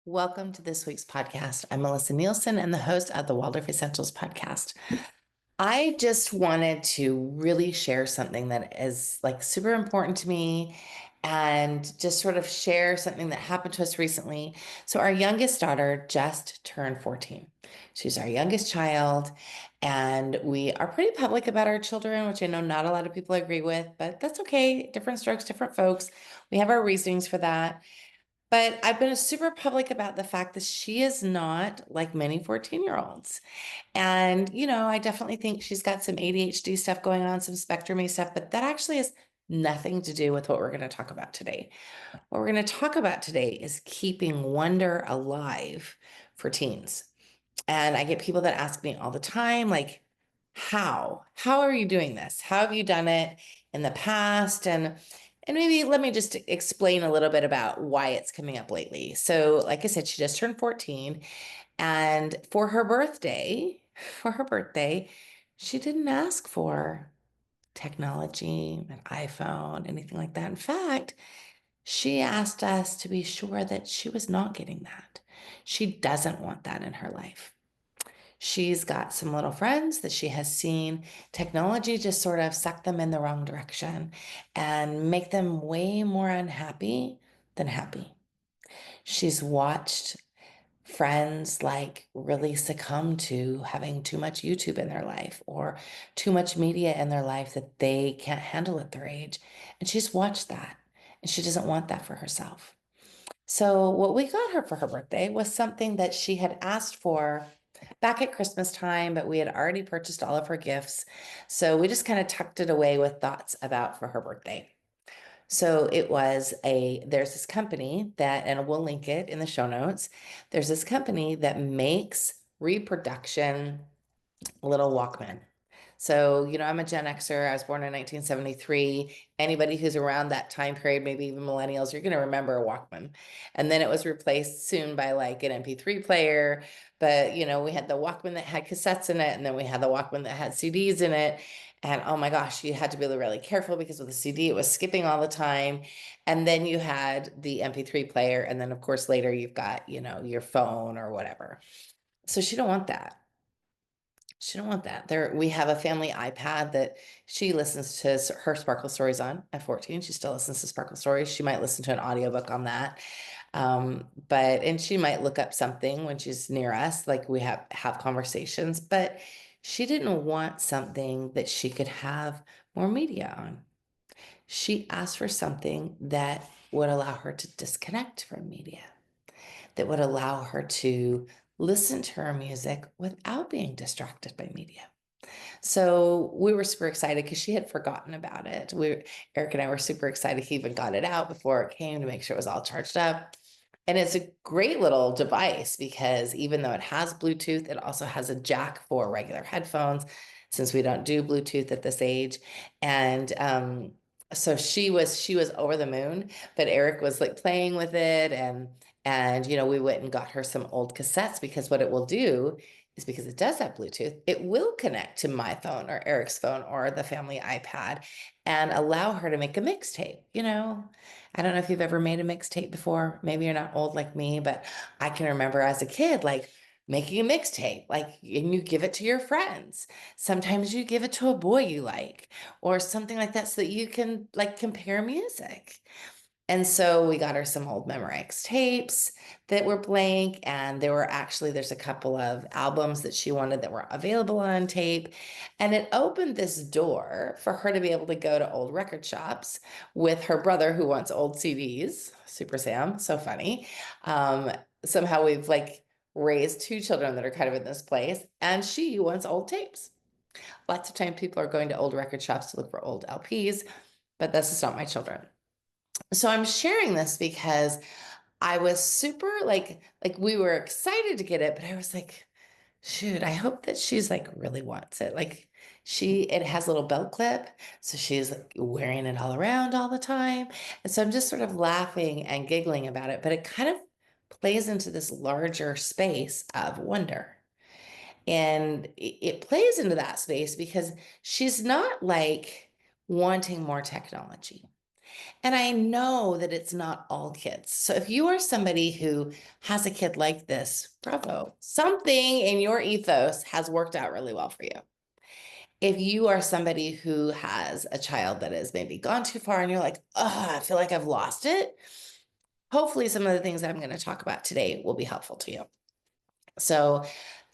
Welcome to this week's podcast. I'm Melissa Nielsen and the host of the Waldorf Essentials podcast. I just wanted to really share something that is like super important to me and just sort of share something that happened to us recently. So, our youngest daughter just turned 14. She's our youngest child, and we are pretty public about our children, which I know not a lot of people agree with, but that's okay. Different strokes, different folks. We have our reasonings for that. But I've been super public about the fact that she is not like many 14-year-olds. And, I definitely think she's got some ADHD stuff going on, some spectrum stuff, but that actually has nothing to do with what we're going to talk about today. What we're going to talk about today is keeping wonder alive for teens. And I get people that ask me all the time, like, how? How are you doing this? How have you done it in the past? And maybe let me just explain a little bit about why it's coming up lately. So, like I said, she just turned 14, and for her birthday, she didn't ask for technology, an iPhone, anything like that. In fact, she asked us to be sure that she was not getting that. She doesn't want that in her life. She's got some little friends that she has seen technology just sort of suck them in the wrong direction and make them way more unhappy than happy. She's watched friends like really succumb to having too much YouTube in their life or too much media in their life that they can't handle at their age. And she's watched that and she doesn't want that for herself. So, what we got her for her birthday was something that she had asked for back at Christmas time, but we had already purchased all of her gifts. So, we just kind of tucked it away with thoughts about for her birthday. So, there's this company that, and we'll link it in the show notes. There's this company that makes reproduction little Walkman. So, I'm a Gen Xer. I was born in 1973. Anybody who's around that time period, maybe even millennials, you're going to remember a Walkman. And then it was replaced soon by like an MP3 player. But, we had the Walkman that had cassettes in it, and then we had the Walkman that had CDs in it. And oh my gosh, you had to be really careful because with the CD, it was skipping all the time. And then you had the MP3 player. And then, of course, later you've got, your phone or whatever. So she don't want that. She don't want that. We have a family iPad that she listens to her Sparkle Stories on at 14. She still listens to Sparkle Stories. She might listen to an audiobook on that. And she might look up something when she's near us, like we have conversations, but she didn't want something that she could have more media on. She asked for something that would allow her to disconnect from media, that would allow her to listen to her music without being distracted by media. So we were super excited because she had forgotten about it. Eric and I were super excited. He even got it out before it came to make sure it was all charged up. And it's a great little device because even though it has Bluetooth, it also has a jack for regular headphones since we don't do Bluetooth at this age. And so she was over the moon, but Eric was like playing with it and we went and got her some old cassettes because what it will do is because it does have Bluetooth, it will connect to my phone or Eric's phone or the family iPad and allow her to make a mixtape. I don't know if you've ever made a mixtape before. Maybe you're not old like me, but I can remember as a kid, like making a mixtape, like, and you give it to your friends. Sometimes you give it to a boy you like, or something like that, so that you can like compare music. And so we got her some old Memorex tapes that were blank, and there's a couple of albums that she wanted that were available on tape. And it opened this door for her to be able to go to old record shops with her brother who wants old CDs. Super Sam, so funny. Um, Somehow we've like raised two children that are kind of in this place, and she wants old tapes. Lots of times people are going to old record shops to look for old LPs, but this is not my children. So I'm sharing this because I was super like we were excited to get it, but I was like, shoot, I hope that she's like really wants it. Like it has a little belt clip, so she's like wearing it all around all the time. And so I'm just sort of laughing and giggling about it, but it kind of plays into this larger space of wonder. And it plays into that space because she's not like wanting more technology. And I know that it's not all kids. So if you are somebody who has a kid like this, bravo, something in your ethos has worked out really well for you. If you are somebody who has a child that has maybe gone too far and you're like, oh, I feel like I've lost it, hopefully some of the things I'm going to talk about today will be helpful to you. So,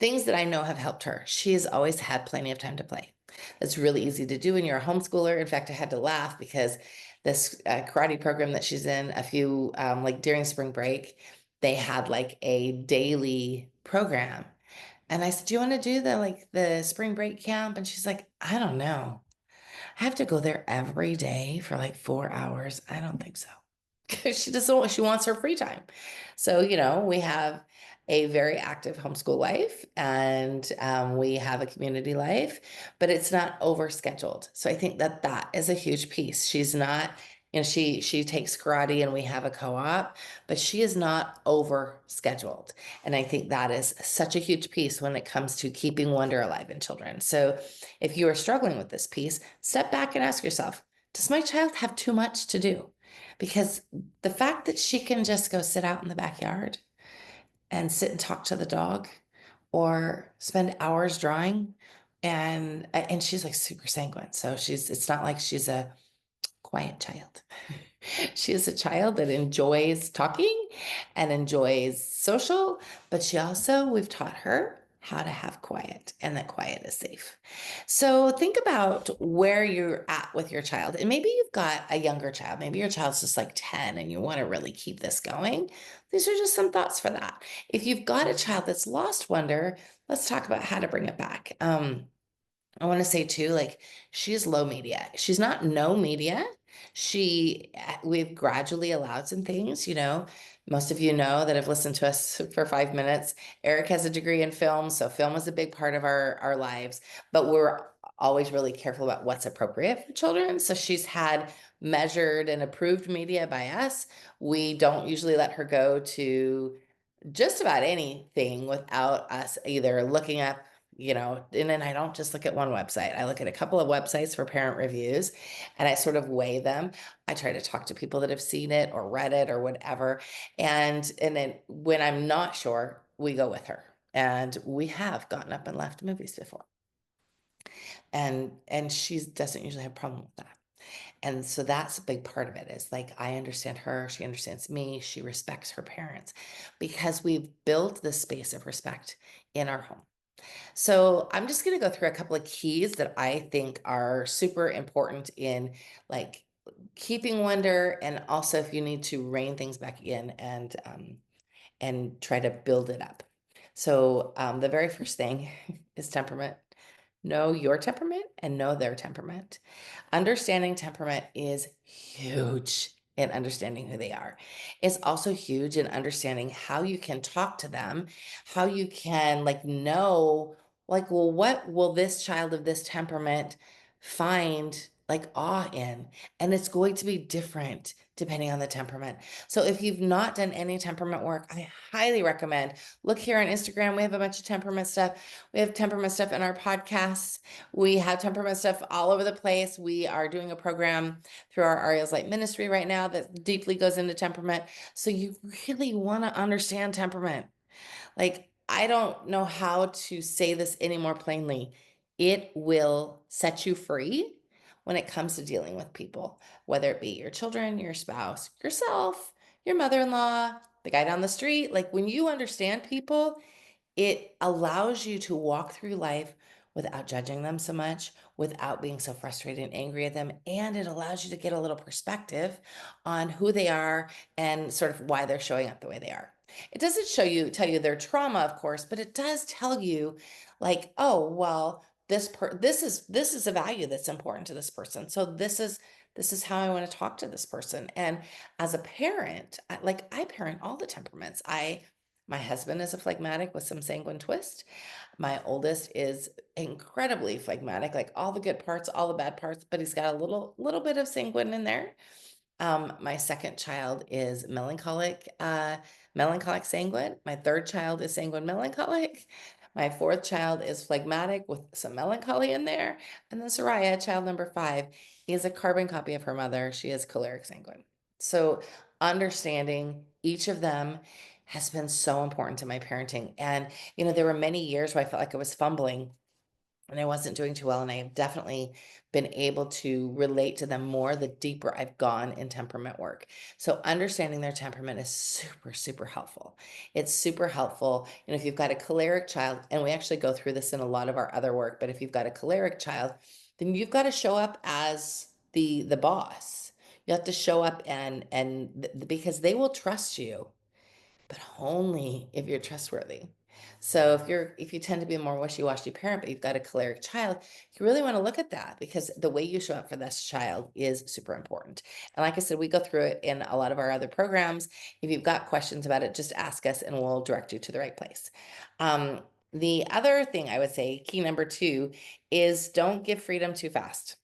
things that I know have helped her. She has always had plenty of time to play. It's really easy to do when you're a homeschooler. In fact, I had to laugh because this karate program that she's in, a few like during spring break, they had like a daily program. And I said, "Do you want to do the spring break camp?" And she's like, "I don't know. I have to go there every day for like 4 hours. I don't think so." Because she doesn't want, she wants her free time. So, we have a very active homeschool life and we have a community life, but it's not overscheduled. So I think that that is a huge piece. She's not, she takes karate and we have a co-op, but she is not over scheduled. And I think that is such a huge piece when it comes to keeping wonder alive in children. So if you are struggling with this piece, step back and ask yourself, does my child have too much to do? Because the fact that she can just go sit out in the backyard and sit and talk to the dog or spend hours drawing and she's like super sanguine. So it's not like she's a quiet child. She is a child that enjoys talking and enjoys social, but we've taught her how to have quiet and that quiet is safe. So think about where you're at with your child. And maybe you've got a younger child. Maybe your child's just like 10 and you want to really keep this going. These are just some thoughts for that. If you've got a child that's lost wonder, let's talk about how to bring it back. I want to say too, like she's low media. She's not no media. We've gradually allowed some things, Most of you know that have listened to us for 5 minutes. Eric has a degree in film, so film is a big part of our lives, but we're always really careful about what's appropriate for children. So she's had measured and approved media by us. We don't usually let her go to just about anything without us either looking up, and then I don't just look at one website. I look at a couple of websites for parent reviews and I sort of weigh them. I try to talk to people that have seen it or read it or whatever. And then when I'm not sure, we go with her. And we have gotten up and left movies before. And she doesn't usually have a problem with that. And so that's a big part of it is like, I understand her, she understands me, she respects her parents because we've built this space of respect in our home. So I'm just going to go through a couple of keys that I think are super important in like keeping wonder and also if you need to rein things back in and try to build it up. So the very first thing is temperament. Know your temperament and know their temperament. Understanding temperament is huge in understanding who they are. It's also huge in understanding how you can talk to them, how you can like know, like, well, what will this child of this temperament find like awe in? And it's going to be different depending on the temperament. So if you've not done any temperament work, I highly recommend look here on Instagram. We have a bunch of temperament stuff. We have temperament stuff in our podcasts. We have temperament stuff all over the place. We are doing a program through our Ariel's Light Ministry right now that deeply goes into temperament. So you really want to understand temperament. Like, I don't know how to say this any more plainly. It will set you free when it comes to dealing with people, whether it be your children, your spouse, yourself, your mother-in-law, the guy down the street. Like, when you understand people, it allows you to walk through life without judging them so much, without being so frustrated and angry at them. And it allows you to get a little perspective on who they are and sort of why they're showing up the way they are. It doesn't tell you their trauma, of course, but it does tell you like, oh, well, this is a value that's important to this person. So this is how I want to talk to this person. And as a parent, I parent all the temperaments. My husband is a phlegmatic with some sanguine twist. My oldest is incredibly phlegmatic, like all the good parts, all the bad parts, but he's got a little bit of sanguine in there. My second child is melancholic sanguine. My third child is sanguine melancholic. My fourth child is phlegmatic with some melancholy in there. And then Soraya, child number 5, is a carbon copy of her mother. She is choleric sanguine. So understanding each of them has been so important to my parenting. And, there were many years where I felt like I was fumbling and I wasn't doing too well. And I have definitely been able to relate to them more the deeper I've gone in temperament work. So understanding their temperament is super, super helpful. It's super helpful. If you've got a choleric child, and we actually go through this in a lot of our other work, but if you've got a choleric child, then you've got to show up as the boss. You have to show up and because they will trust you, but only if you're trustworthy. So if you tend to be a more wishy-washy parent, but you've got a choleric child, you really want to look at that because the way you show up for this child is super important. And like I said, we go through it in a lot of our other programs. If you've got questions about it, just ask us and we'll direct you to the right place. The other thing I would say, key number 2, is don't give freedom too fast.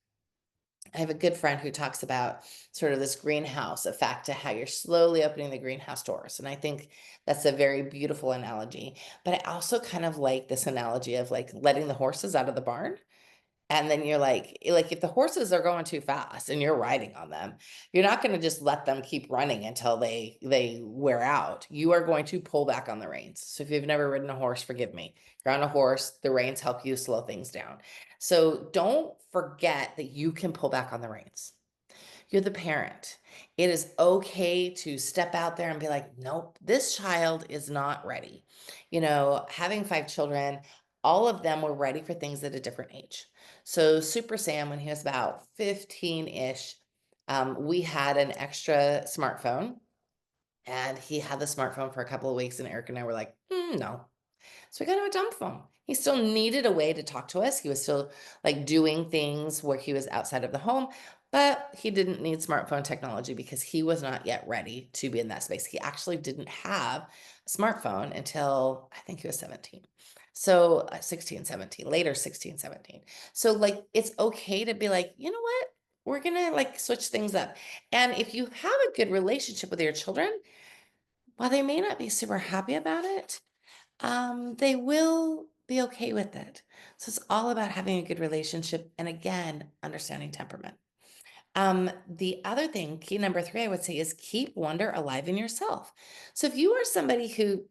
I have a good friend who talks about sort of this greenhouse effect to how you're slowly opening the greenhouse doors. And I think that's a very beautiful analogy. But I also kind of like this analogy of like letting the horses out of the barn. And then you're like if the horses are going too fast and you're riding on them, you're not going to just let them keep running until they wear out. You are going to pull back on the reins. So if you've never ridden a horse, forgive me. You're on a horse, the reins help you slow things down. So don't forget that you can pull back on the reins. You're the parent. It is okay to step out there and be like, nope, this child is not ready. Having 5 children, all of them were ready for things at a different age. So Super Sam, when he was about 15-ish, we had an extra smartphone, and he had the smartphone for a couple of weeks, and Eric and I were like, no. So we got him a dumb phone. He still needed a way to talk to us. He was still like doing things where he was outside of the home, but he didn't need smartphone technology because he was not yet ready to be in that space. He actually didn't have a smartphone until I think he was 17. So 16, 17, later 16, 17. So like, it's okay to be like, you know what? We're going to like switch things up. And if you have a good relationship with your children, while they may not be super happy about it, they will be okay with it. So it's all about having a good relationship and again, understanding temperament. The other thing, key number 3, I would say is keep wonder alive in yourself. So if you are somebody who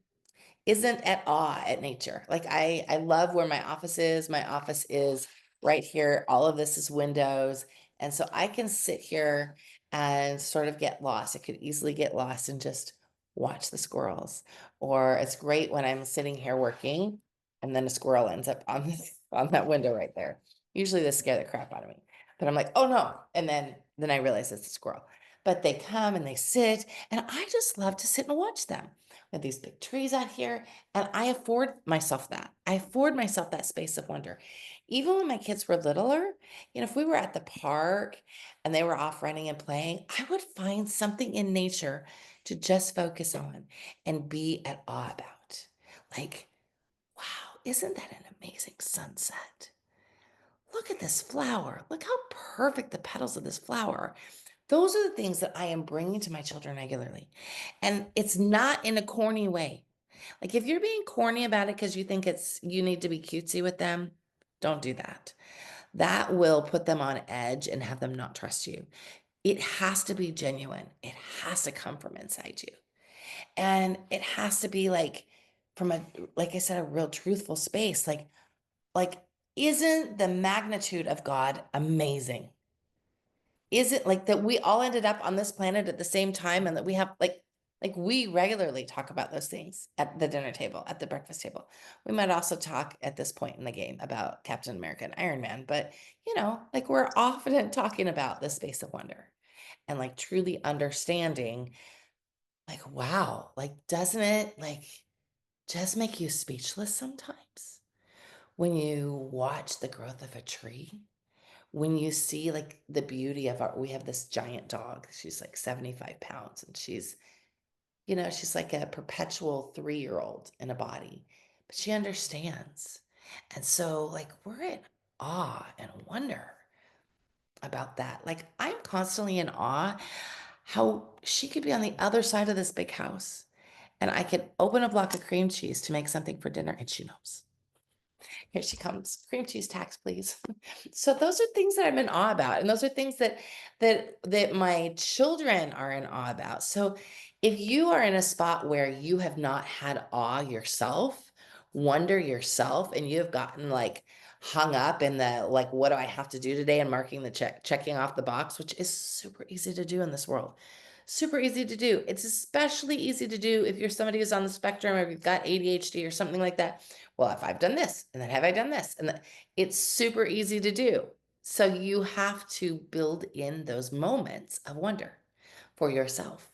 isn't at awe at nature. Like I love where my office is. My office is right here. All of this is windows. And so I can sit here and sort of get lost. I could easily get lost and just watch the squirrels. Or it's great when I'm sitting here working and then a squirrel ends up on on that window right there. Usually they scare the crap out of me. But I'm like, oh no. And then I realize it's a squirrel. But they come and they sit, and I just love to sit and watch them with these big trees out here. And I afford myself that. I afford myself that space of wonder. Even when my kids were littler, if we were at the park and they were off running and playing, I would find something in nature to just focus on and be at awe about. Like, wow, isn't that an amazing sunset? Look at this flower. Look how perfect the petals of this flower are. Those are the things that I am bringing to my children regularly. And it's not in a corny way. Like if you're being corny about it because you think you need to be cutesy with them, don't do that. That will put them on edge and have them not trust you. It has to be genuine. It has to come from inside you. And it has to be like from like I said, a real truthful space. Like, isn't the magnitude of God amazing? Is it like that we all ended up on this planet at the same time and that we have like we regularly talk about those things at the dinner table, at the breakfast table. We might also talk at this point in the game about Captain America and Iron Man, but like we're often talking about the space of wonder and like truly understanding like, wow, like doesn't it like just make you speechless sometimes when you watch the growth of a tree? When you see like the beauty of we have this giant dog. She's like 75 pounds and she's like a perpetual 3-year-old in a body, but she understands. And so like we're in awe and wonder about that. Like I'm constantly in awe how she could be on the other side of this big house and I could open a block of cream cheese to make something for dinner and she knows. Here she comes. Cream cheese tax, please. So those are things that I'm in awe about, and those are things that my children are in awe about. So if you are in a spot where you have not had awe yourself, wonder yourself, and you've gotten like hung up in the like, what do I have to do today, and marking the checking off the box, which is super easy to do in this world. Super easy to do. It's especially easy to do if you're somebody who's on the spectrum or you've got ADHD or something like that. Well, if I've done this, and then have I done this? And it's super easy to do. So you have to build in those moments of wonder for yourself.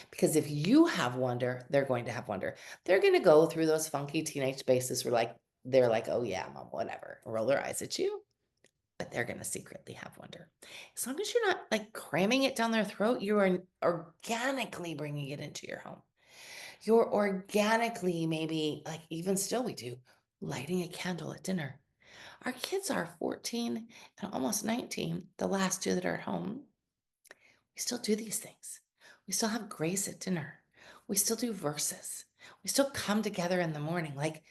Because if you have wonder, they're going to have wonder. They're going to go through those funky teenage spaces where like they're like, oh yeah, mom, whatever. Roll their eyes at you, but they're going to secretly have wonder. As long as you're not like cramming it down their throat, you are organically bringing it into your home. You're organically, maybe like even still we do, lighting a candle at dinner. Our kids are 14 and almost 19, the last two that are at home. We still do these things. We still have grace at dinner. We still do verses. We still come together in the morning. Like,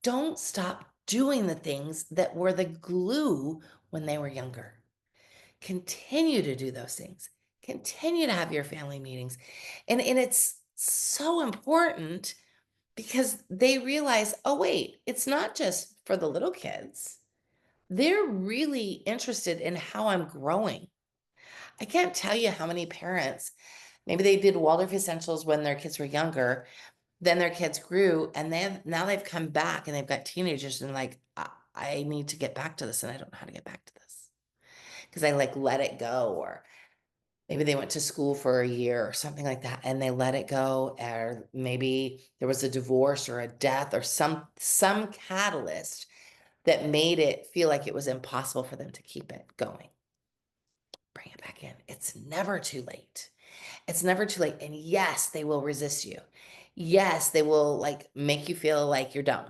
don't stop doing the things that were the glue when they were younger. Continue to do those things. Continue to have your family meetings. And it's so important because they realize, oh, wait, it's not just for the little kids. They're really interested in how I'm growing. I can't tell you how many parents, maybe they did Waldorf Essentials when their kids were younger, then their kids grew, and now they've come back and they've got teenagers and like, I need to get back to this and I don't know how to get back to this because I like let it go, or maybe they went to school for a year or something like that and they let it go, or maybe there was a divorce or a death or some catalyst that made it feel like it was impossible for them to keep it going. Bring it back in. It's never too late. It's never too late. And yes, they will resist you. Yes, they will like make you feel like you're dumb.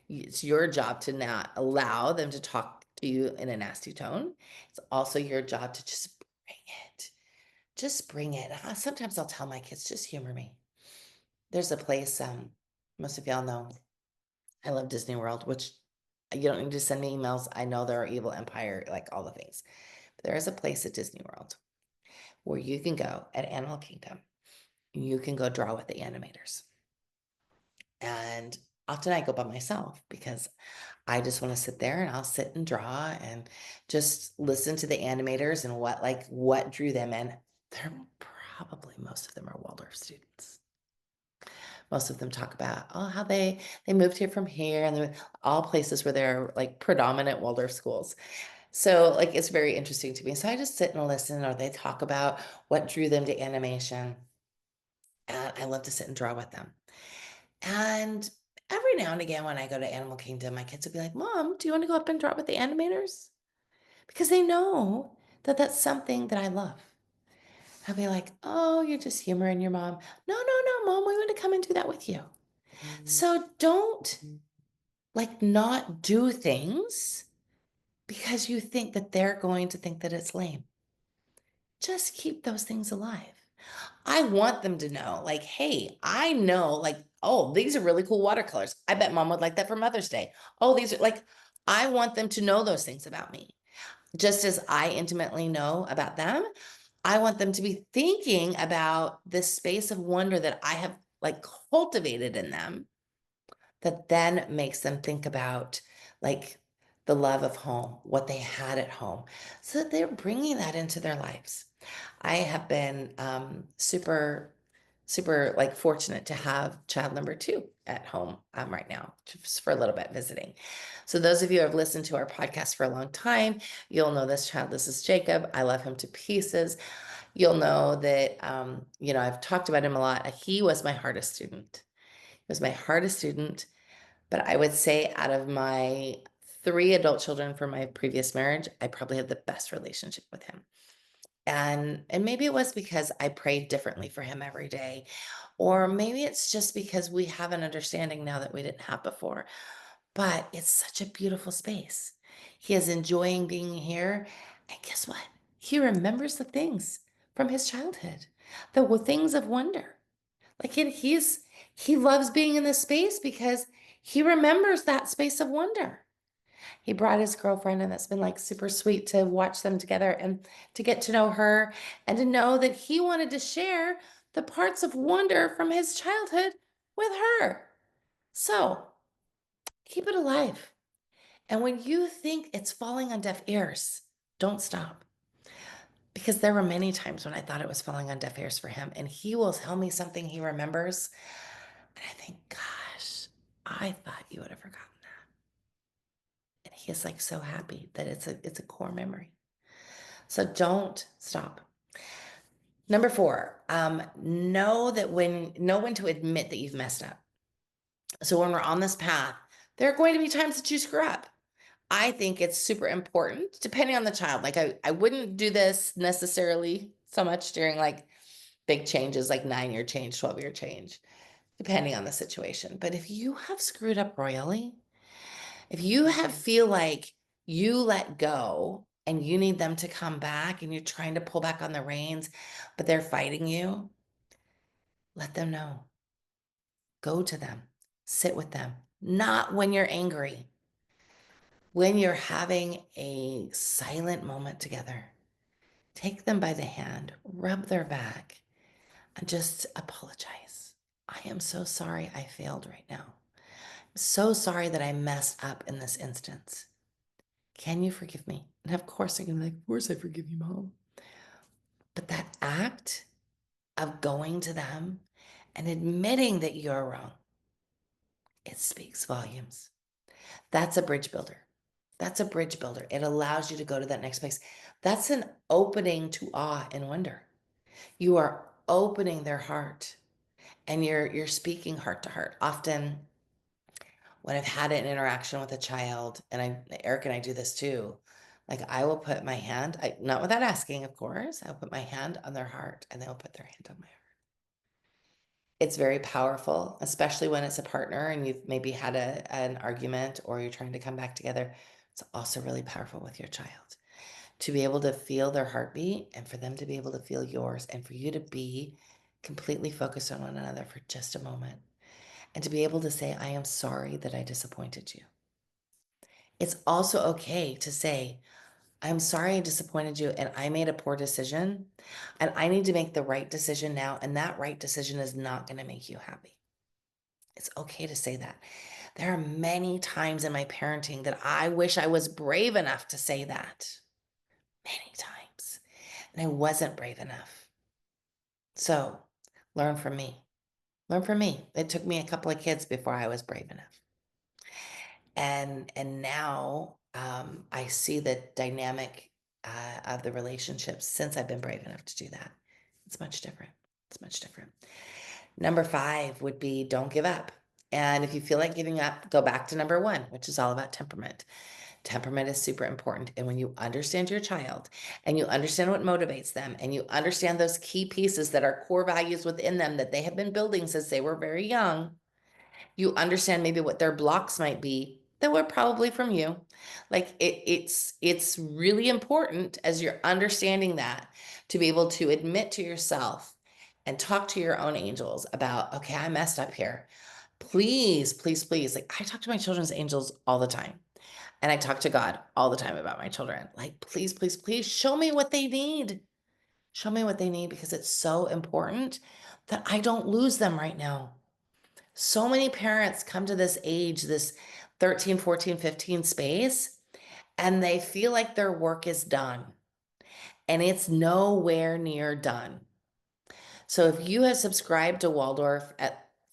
It's your job to not allow them to talk to you in a nasty tone. It's also your job to just bring it. Just bring it. Sometimes I'll tell my kids, just humor me. There's a place, most of y'all know, I love Disney World, which you don't need to send me emails. I know they're evil empire, like all the things. But there is a place at Disney World where you can go at Animal Kingdom. You can go draw with the animators. And often I go by myself because I just want to sit there and I'll sit and draw and just listen to the animators and what drew them in. They're probably, most of them are Waldorf students. Most of them talk about, oh, how they moved here from here, and they're all places where there are like predominant Waldorf schools. So like it's very interesting to me. So I just sit and listen, or they talk about what drew them to animation. And I love to sit and draw with them. And every now and again, when I go to Animal Kingdom, my kids will be like, Mom, do you want to go up and draw with the animators? Because they know that that's something that I love. I'll be like, oh, you're just humoring your mom. No, no, no, Mom, we want to come and do that with you. So don't like not do things because you think that they're going to think that it's lame. Just keep those things alive. I want them to know, like, hey, I know, like, oh, these are really cool watercolors. I bet mom would like that for Mother's Day. Oh, these are like, I want them to know those things about me. Just as I intimately know about them, I want them to be thinking about this space of wonder that I have like cultivated in them, that then makes them think about like the love of home, what they had at home, so that they're bringing that into their lives. I have been super, super like fortunate to have child number two at home right now, just for a little bit visiting. So those of you who have listened to our podcast for a long time, you'll know this child. This is Jacob. I love him to pieces. You'll know that, I've talked about him a lot. He was my hardest student. He was my hardest student. But I would say out of my three adult children from my previous marriage, I probably had the best relationship with him. And maybe it was because I prayed differently for him every day. Or maybe it's just because we have an understanding now that we didn't have before. But it's such a beautiful space. He is enjoying being here. And guess what? He remembers the things from his childhood, the things of wonder. Like he loves being in this space because He remembers that space of wonder. He brought his girlfriend, and that's been like super sweet to watch them together and to get to know her and to know that he wanted to share the parts of wonder from his childhood with her. So keep it alive. And when you think it's falling on deaf ears, don't stop. Because there were many times when I thought it was falling on deaf ears for him, and he will tell me something he remembers. And I think, gosh, I thought you would have forgotten that. And he is like so happy that it's a core memory. So don't stop. Number 4, know when to admit that you've messed up. So when we're on this path, there are going to be times that you screw up. I think it's super important, depending on the child. Like I wouldn't do this necessarily so much during like big changes, like 9-year change, 12-year change, depending on the situation. But if you have screwed up royally, if you have feel like you let go and you need them to come back and you're trying to pull back on the reins, but they're fighting you, let them know. Go to them, sit with them, not when you're angry, when you're having a silent moment together. Take them by the hand, rub their back, and just apologize. I am so sorry I failed right now. I'm so sorry that I messed up in this instance. Can you forgive me? And of course, they're going to be like, of course I forgive you, Mom. But that act of going to them and admitting that you're wrong, it speaks volumes. That's a bridge builder. That's a bridge builder. It allows you to go to that next place. That's an opening to awe and wonder. You are opening their heart and you're speaking heart to heart. Often when I've had an interaction with a child, and Eric and I do this too, like I will put my hand, not without asking, of course, I'll put my hand on their heart and they'll put their hand on my heart. It's very powerful, especially when it's a partner and you've maybe had an argument or you're trying to come back together. It's also really powerful with your child to be able to feel their heartbeat and for them to be able to feel yours and for you to be completely focused on one another for just a moment and to be able to say, I am sorry that I disappointed you. It's also okay to say, I'm sorry I disappointed you and I made a poor decision and I need to make the right decision now. And that right decision is not going to make you happy. It's okay to say that. There are many times in my parenting that I wish I was brave enough to say that. Many times. And I wasn't brave enough. So learn from me. Learn from me. It took me a couple of kids before I was brave enough. And now I see the dynamic of the relationships since I've been brave enough to do that. It's much different. It's much different. Number 5 would be don't give up. And if you feel like giving up, go back to number 1, which is all about temperament. Temperament is super important. And when you understand your child and you understand what motivates them and you understand those key pieces that are core values within them that they have been building since they were very young, you understand maybe what their blocks might be that were probably from you. Like it's really important as you're understanding that to be able to admit to yourself and talk to your own angels about, okay, I messed up here. Please, please, please. Like I talk to my children's angels all the time. And I talk to God all the time about my children. Like, please, please, please show me what they need. Show me what they need because it's so important that I don't lose them right now. So many parents come to this age, this 13, 14, 15 space, and they feel like their work is done. And it's nowhere near done. So if you have subscribed to Waldorf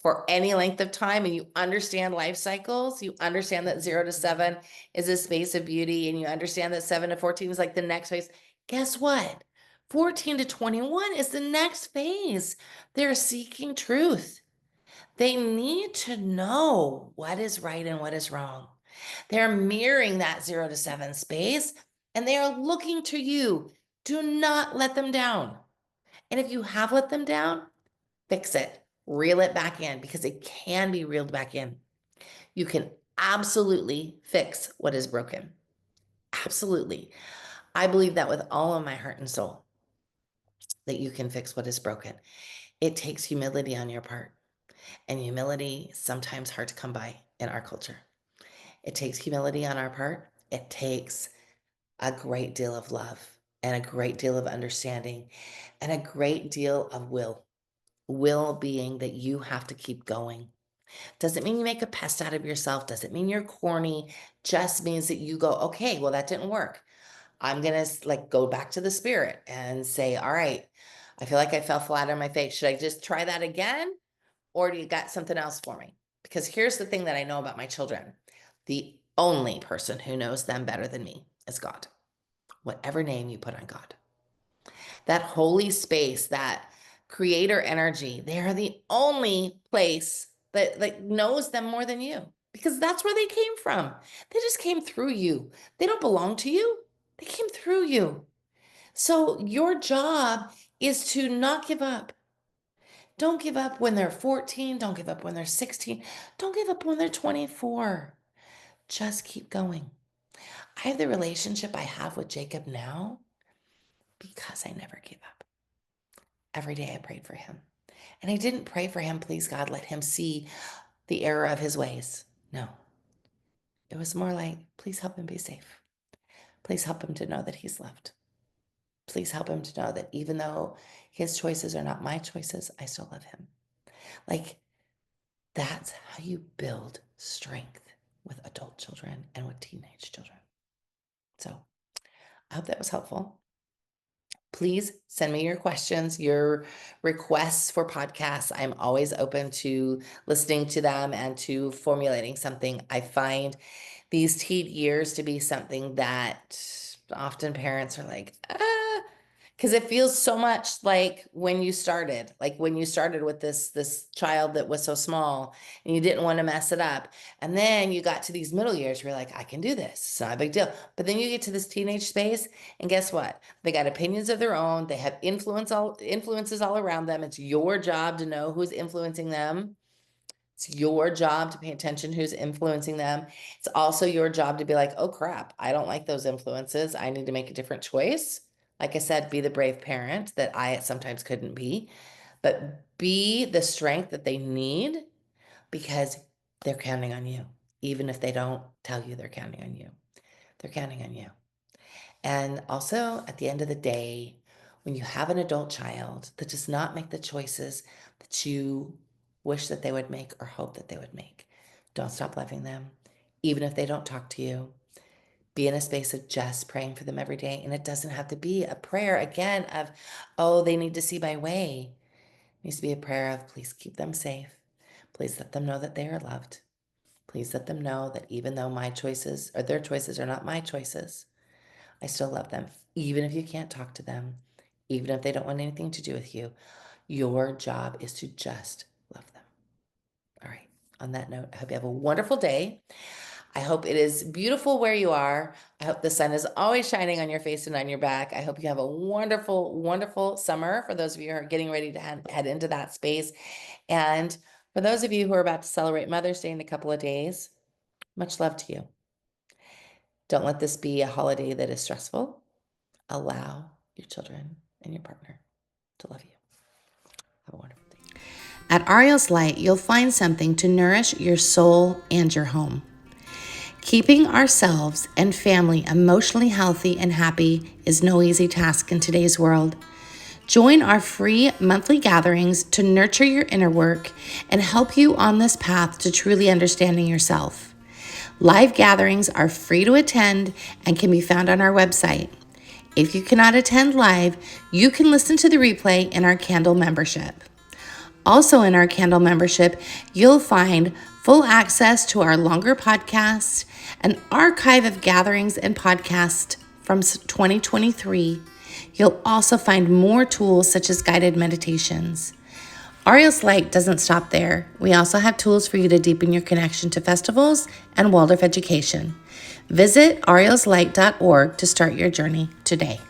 for any length of time and you understand life cycles, you understand that 0 to 7 is a space of beauty, and you understand that 7 to 14 is like the next phase. Guess what? 14 to 21 is the next phase. They're seeking truth. They need to know what is right and what is wrong. They're mirroring that 0 to 7 space and they are looking to you. Do not let them down. And if you have let them down, fix it, reel it back in because it can be reeled back in. You can absolutely fix what is broken. Absolutely. I believe that with all of my heart and soul that you can fix what is broken. It takes humility on your part. And humility is sometimes hard to come by in our culture. It takes humility on our part. It takes a great deal of love and a great deal of understanding and a great deal of will. Will being that you have to keep going. Doesn't mean you make a pest out of yourself. Doesn't mean you're corny. Just means that you go, okay, well, that didn't work. I'm going to like go back to the spirit and say, all right, I feel like I fell flat on my face. Should I just try that again? Or do you got something else for me? Because here's the thing that I know about my children. The only person who knows them better than me is God. Whatever name you put on God. That holy space, that creator energy, they are the only place that like knows them more than you, because that's where they came from. They just came through you. They don't belong to you. They came through you. So your job is to not give up. Don't give up when they're 14. Don't give up when they're 16. Don't give up when they're 24. Just keep going. I have the relationship I have with Jacob now because I never gave up. Every day I prayed for him. And I didn't pray for him, please God, let him see the error of his ways. No. It was more like, please help him be safe. Please help him to know that he's loved. Please help him to know that even though his choices are not my choices, I still love him. Like, that's how you build strength with adult children and with teenage children. So I hope that was helpful. Please send me your questions, your requests for podcasts. I'm always open to listening to them and to formulating something. I find these teen years to be something that often parents are like, because it feels so much like when you started, with this child that was so small and you didn't want to mess it up. And then you got to these middle years where you're like, I can do this. It's not a big deal. But then you get to this teenage space, and guess what? They got opinions of their own. They have influences all around them. It's your job to know who's influencing them. It's your job to pay attention who's influencing them. It's also your job to be like, oh crap, I don't like those influences. I need to make a different choice. Like I said, be the brave parent that I sometimes couldn't be, but be the strength that they need, because they're counting on you. Even if they don't tell you they're counting on you, they're counting on you. And also, at the end of the day, when you have an adult child that does not make the choices that you wish that they would make or hope that they would make, don't stop loving them. Even if they don't talk to you, be in a space of just praying for them every day. And it doesn't have to be a prayer, again, of, oh, they need to see my way. It needs to be a prayer of, please keep them safe. Please let them know that they are loved. Please let them know that even though my choices or their choices are not my choices, I still love them. Even if you can't talk to them, even if they don't want anything to do with you, your job is to just love them. All right. On that note, I hope you have a wonderful day. I hope it is beautiful where you are. I hope the sun is always shining on your face and on your back. I hope you have a wonderful, wonderful summer for those of you who are getting ready to head into that space. And for those of you who are about to celebrate Mother's Day in a couple of days, much love to you. Don't let this be a holiday that is stressful. Allow your children and your partner to love you. Have a wonderful day. At Ariel's Light, you'll find something to nourish your soul and your home. Keeping ourselves and family emotionally healthy and happy is no easy task in today's world. Join our free monthly gatherings to nurture your inner work and help you on this path to truly understanding yourself. Live gatherings are free to attend and can be found on our website. If you cannot attend live, you can listen to the replay in our Candle membership. Also in our Candle membership, you'll find full access to our longer podcasts, an archive of gatherings and podcasts from 2023. You'll also find more tools such as guided meditations. Ariel's Light doesn't stop there. We also have tools for you to deepen your connection to festivals and Waldorf education. Visit arielslight.org to start your journey today.